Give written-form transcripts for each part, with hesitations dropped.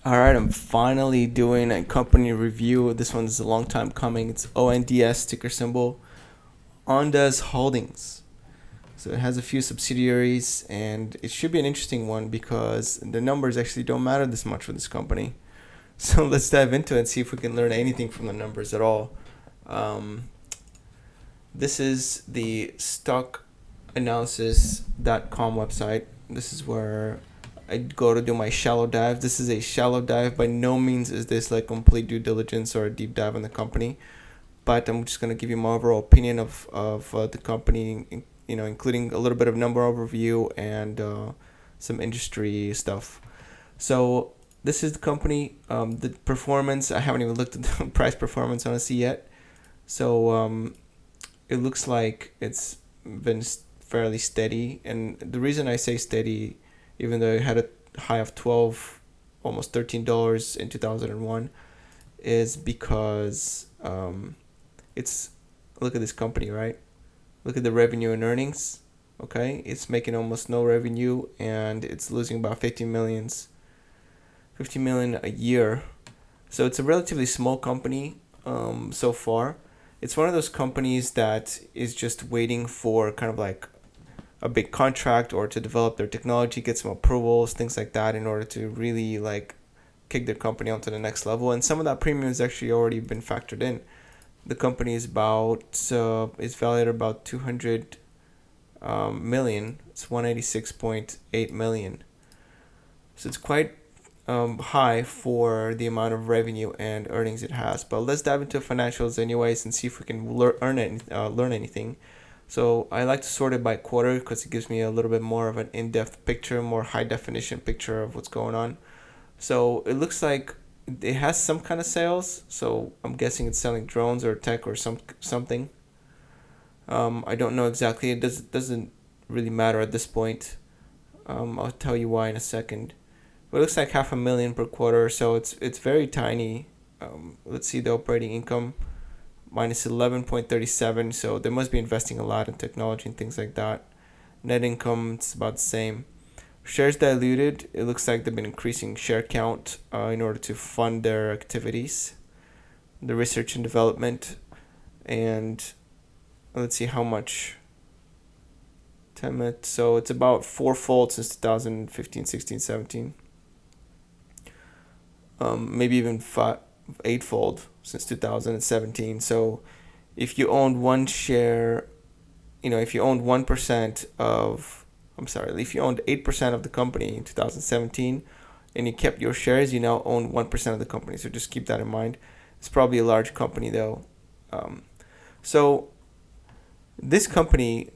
All right, I'm finally doing a company review. This one's a long time coming. It's ONDS ticker symbol, Ondas Holdings. So it has a few subsidiaries, and it should be an interesting one because the numbers actually don't matter this much for this company. So let's dive into it and see if we can learn anything from the numbers at all. Um, this is the stockanalysis.com website. This is where I go to do my shallow dive. This is a shallow dive. By no means is this like complete due diligence or a deep dive in the company, but I'm just going to give you my overall opinion of the company, including a little bit of number overview and some industry stuff. So this is the company. The performance, I haven't even looked at the price performance honestly yet. So it looks like it's been fairly steady. And the reason I say steady, even though it had a high of 12, almost $13 in 2001, is because it's, look at this company, right? Look at the revenue and earnings. Okay, it's making almost no revenue and it's losing about 50 million a year. So it's a relatively small company so far. It's one of those companies that is just waiting for kind of like a big contract or to develop their technology, get some approvals, things like that, in order to really like kick their company onto the next level. And some of that premium has actually already been factored in. The company is is valued at about 200 million. It's 186.8 million. So it's quite high for the amount of revenue and earnings it has. But let's dive into financials anyways and see if we can learn anything. So I like to sort it by quarter because it gives me a little bit more of an in-depth picture, more high-definition picture of what's going on. So it looks like it has some kind of sales. So I'm guessing it's selling drones or tech or something. I don't know exactly. It doesn't really matter at this point. I'll tell you why in a second. But it looks like 500,000 per quarter, so it's very tiny. Let's see the operating income, minus 11.37. So they must be investing a lot in technology and things like that. Net income, it's about the same. Shares diluted, it looks like they've been increasing share count in order to fund their activities, the research and development, and let's see how much. 10 minutes. So it's about fourfold since 2015, 16, 17. Maybe even eightfold since 2017. So if you owned one share, if you owned 1% of, if you owned 8% of the company in 2017 and you kept your shares, you now own 1% of the company. So just keep that in mind. It's probably a large company though. So this company,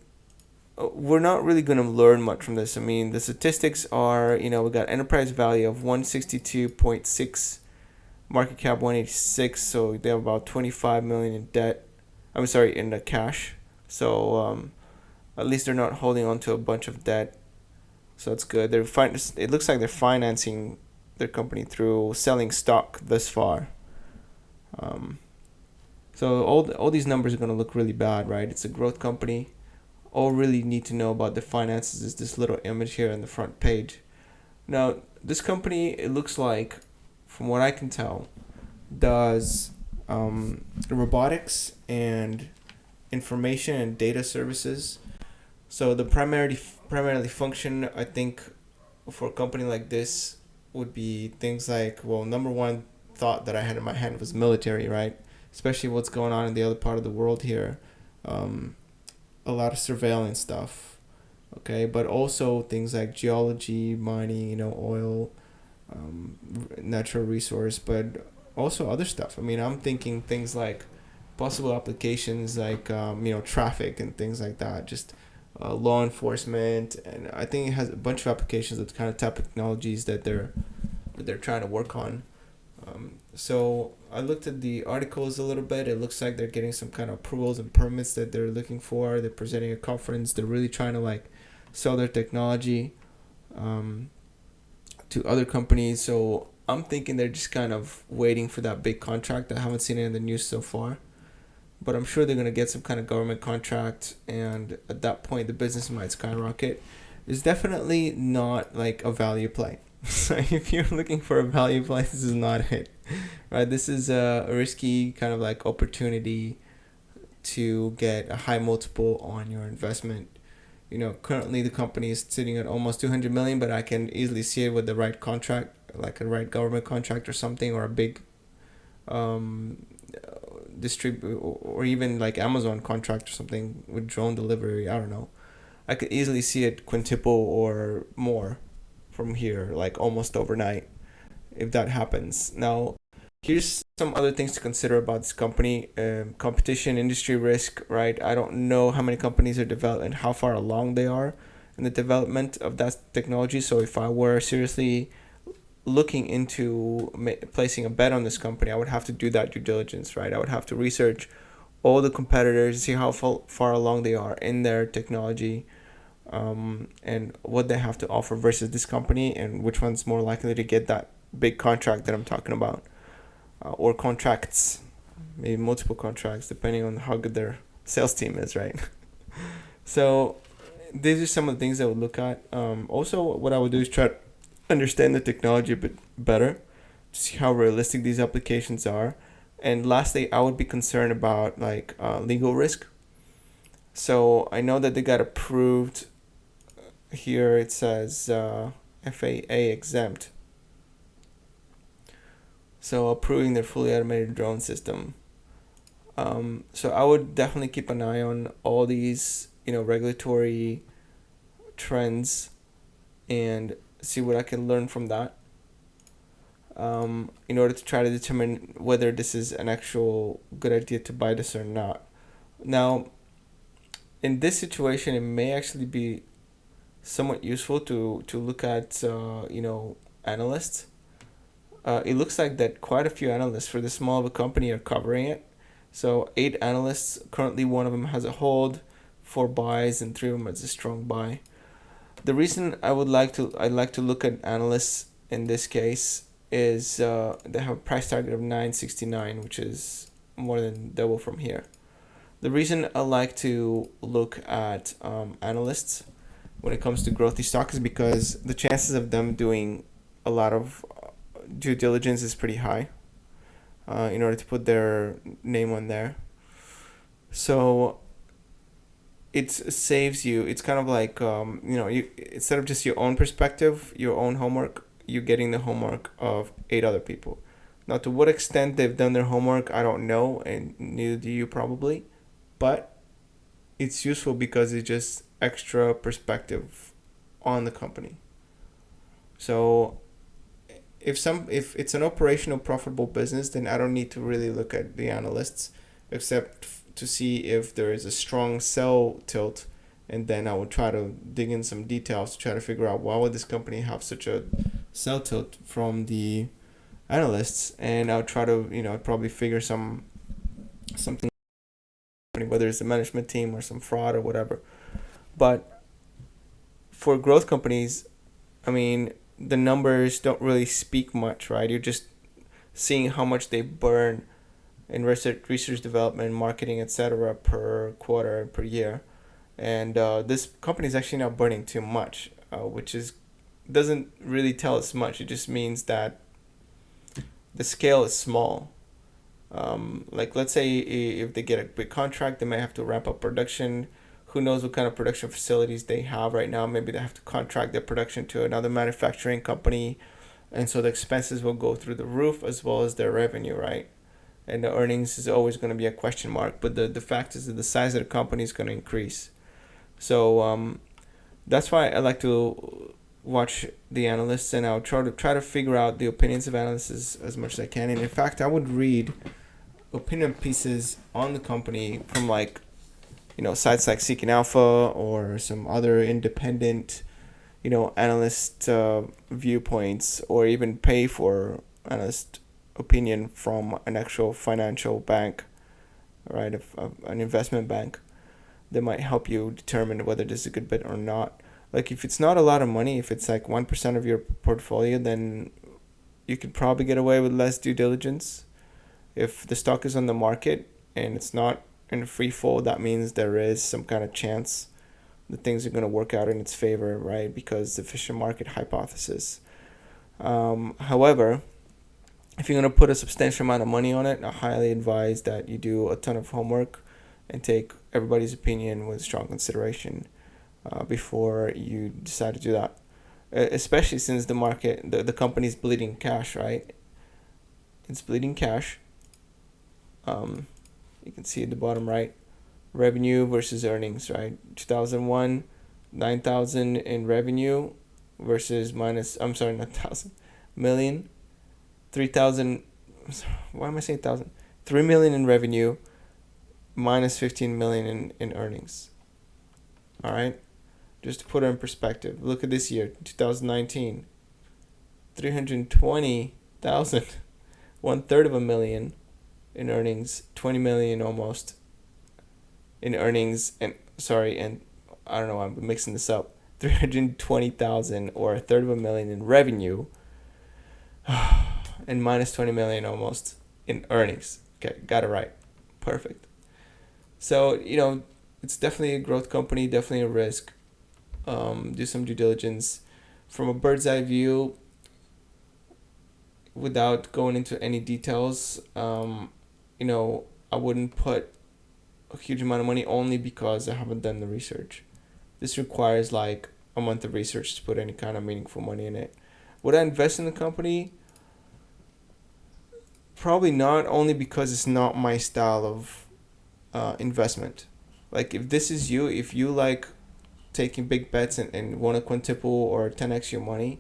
we're not really going to learn much from this. I mean, the statistics are, we got enterprise value of 162.6, market cap 186, so they have about 25 million in debt. In the cash. So at least they're not holding on to a bunch of debt. So that's good. It looks like they're financing their company through selling stock thus far. So all these numbers are going to look really bad, right? It's a growth company. All really need to know about the finances is this little image here on the front page. Now, this company, it looks like, from what I can tell, does robotics and information and data services. So the primarily function, I think, for a company like this would be things like, well, number one thought that I had in my head was military, right? Especially what's going on in the other part of the world here. A lot of surveillance stuff, okay, but also things like geology, mining, oil, natural resource, but also other stuff. I mean, I'm thinking things like possible applications like traffic and things like that, just law enforcement, and I think it has a bunch of applications of the kind of type of technologies that they're trying to work on. So I looked at the articles a little bit. It looks like they're getting some kind of approvals and permits that they're looking for. They're presenting a conference. They're really trying to like sell their technology to other companies. So I'm thinking they're just kind of waiting for that big contract. I haven't seen it in the news so far, but I'm sure they're going to get some kind of government contract, and at that point the business might skyrocket. It's definitely not like a value play. So if you're looking for a value play, this is not it, right? This is a risky kind of like opportunity to get a high multiple on your investment. Currently the company is sitting at almost 200 million, but I can easily see it with the right contract, like a right government contract or something, or a big um, distribute, or even like Amazon contract or something with drone delivery. I don't know. I could easily see it quintuple or more from here, like almost overnight, if that happens. Now, here's some other things to consider about this company: competition, industry risk. Right? I don't know how many companies are developed and how far along they are in the development of that technology. So, if I were seriously looking into placing a bet on this company, I would have to do that due diligence, right? I would have to research all the competitors, see how far along they are in their technology, and what they have to offer versus this company, and which one's more likely to get that big contract that I'm talking about, or contracts, maybe multiple contracts, depending on how good their sales team is, right? So these are some of the things I would look at. Also, what I would do is try to understand the technology a bit better, to see how realistic these applications are. And lastly, I would be concerned about like legal risk. So I know that they got approved. Here it says FAA exempt. So approving their fully automated drone system. So I would definitely keep an eye on all these, regulatory trends, and see what I can learn from that, in order to try to determine whether this is an actual good idea to buy this or not. Now, in this situation, it may actually be somewhat useful to look at, analysts. It looks like that quite a few analysts for this small of a company are covering it. So 8 analysts currently, one of them has a hold, 4 buys, and 3 of them has a strong buy. The reason I'd like to look at analysts in this case is they have a price target of 969, which is more than double from here. The reason I like to look at analysts when it comes to growthy stock is because the chances of them doing a lot of due diligence is pretty high, in order to put their name on there. So it saves you. It's kind of like, you, instead of just your own perspective, your own homework, you're getting the homework of 8 other people. Now, to what extent they've done their homework, I don't know, and neither do you probably. But it's useful because it's just extra perspective on the company. So if it's an operational profitable business, then I don't need to really look at the analysts, except to see if there is a strong sell tilt, and then I would try to dig in some details to try to figure out why would this company have such a sell tilt from the analysts, and I'll try to probably figure something, whether it's the management team or some fraud or whatever. But for growth companies, I mean, the numbers don't really speak much, right? You're just seeing how much they burn in research development, marketing, etc. per quarter, per year. And this company is actually not burning too much, which is doesn't really tell us much. It just means that the scale is small. Like, let's say if they get a big contract, they might have to ramp up production. Who knows what kind of production facilities they have right now? Maybe they have to contract their production to another manufacturing company, and so the expenses will go through the roof as well as their revenue, right? And the earnings is always going to be a question mark. But the fact is that the size of the company is going to increase. So that's why I like to watch the analysts, and I'll try to figure out the opinions of analysts as much as I can. And in fact, I would read opinion pieces on the company from, like, sites like Seeking Alpha or some other independent, analyst viewpoints, or even pay for analyst opinion from an actual financial bank, right? An investment bank that might help you determine whether this is a good bet or not. Like, if it's not a lot of money, if it's like 1% of your portfolio, then you could probably get away with less due diligence. If the stock is on the market and it's not in free fall, that means there is some kind of chance that things are going to work out in its favor, right? Because the efficient market hypothesis. However, if you're going to put a substantial amount of money on it, I highly advise that you do a ton of homework and take everybody's opinion with strong consideration before you decide to do that. Especially since the market, the company's bleeding cash, right? It's bleeding cash. You can see at the bottom right, revenue versus earnings, right? 2001, 9,000 in revenue versus minus, I'm sorry, not 1,000, million, 3,000, why am I saying 1,000? 3 million in revenue minus 15 million in earnings. All right? Just to put it in perspective, look at this year, 2019, 320,000, 1/3 of a million in earnings, 20 million almost in earnings, and I don't know, I'm mixing this up, 320,000 or 1/3 of a million in revenue, and minus 20 million almost in earnings. Okay, got it right. Perfect. So, it's definitely a growth company, definitely a risk. Do some due diligence. From a bird's eye view, without going into any details, I wouldn't put a huge amount of money only because I haven't done the research. This requires like a month of research to put any kind of meaningful money in it. Would I invest in the company? Probably not, only because it's not my style of investment. Like if this is you, if you like taking big bets and want to quintuple or 10x your money,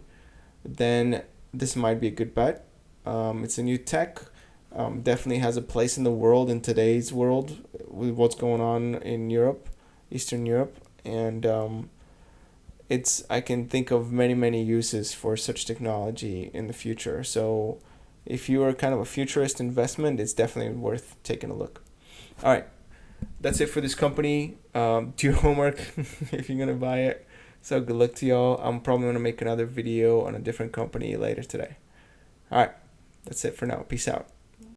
then this might be a good bet. It's a new tech. Definitely has a place in the world, in today's world, with what's going on in Europe, Eastern Europe, and I can think of many uses for such technology in the future. So if you are kind of a futurist investment, it's definitely worth taking a look. All right, that's it for this company. Do your homework if you're gonna buy it. So good luck to y'all. I'm probably gonna make another video on a different company later today. All right, that's it for now. Peace out.